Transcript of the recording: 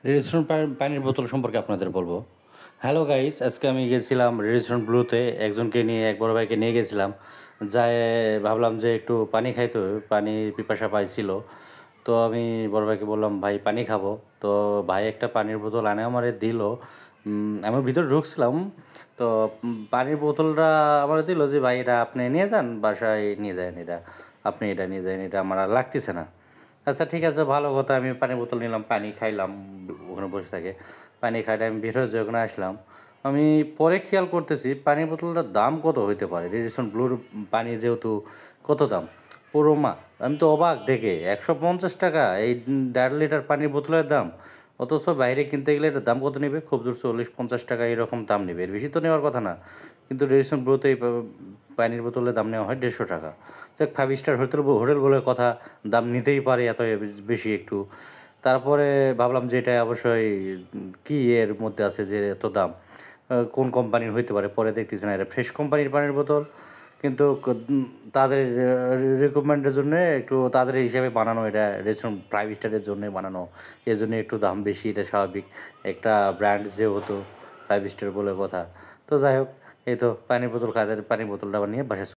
Radisson পানির বোতল সম্পর্কে আপনাদের বলবো। হ্যালো গাইস, আজকে আমি গেছিলাম রেডিসন ব্লুতে, একজনকে নিয়ে এক বড় ভাইকে নিয়ে গেছিলাম। যাই ভাবলাম যে একটু পানি খাইতে হবে, পানি পিপাসা পাইছিল। তো আমি বড় ভাইকে বললাম, ভাই পানি খাবো। তো ভাই একটা পানির বোতল আনে আমারে দিল। আমি ভিতরে ঢুকছিলাম, তো পানির বোতলটা আমার দিল যে, ভাই এটা আপনি নিয়ে যান, বাসায় নিয়ে যান, এটা আপনি এটা নিয়ে যান, এটা আমার আর লাগতেছে না। আচ্ছা ঠিক আছে, ভালো কথা। আমি পানির বোতল নিলাম, পানি খাইলাম, ওখানে বসে থাকে পানি খাইলে আমি বের হয়ে যখন আসলাম, আমি পরে খেয়াল করতেছি পানির বোতলটার দাম কত হইতে পারে। রেডিসন ব্লুর পানি যেহেতু, কত দাম পুরো মা, আমি তো অবাক দেখে। 150 টাকা এই 1.5 লিটার পানির বোতলের দাম। অথচ বাইরে কিনতে গেলে এটার দাম কত নেবে? খুব জোর 40-50 টাকা এরকম দাম নেবে, এর বেশি তো নেওয়ার কথা না। কিন্তু রেডিসন ব্লুতে এই পানির বোতলের দাম নেওয়া হয় 150 টাকা। যাক, 5 স্টার হোটেল বলে কথা, দাম নিতেই পারে এত বেশি একটু। তারপরে ভাবলাম যে এটা অবশ্যই কি এর মধ্যে আছে যে এত দাম, কোন কোম্পানির হইতে পারে। পরে দেখতেছি না, এটা ফ্রেশ কোম্পানির পানির বোতল। কিন্তু তাদের রিকমেন্ডের জন্য একটু তাদের হিসাবে বানানো, এটা রেস্টুরেন্ট 5 স্টারের জন্য বানানো, এই জন্য একটু দাম বেশি, এটা স্বাভাবিক। একটা ব্র্যান্ড যেহেতু 5 স্টার বলে কথা। তো যাই হোক, এই তো পানির বোতল খাদের পানির বোতলটা আবার নিয়ে বাসায়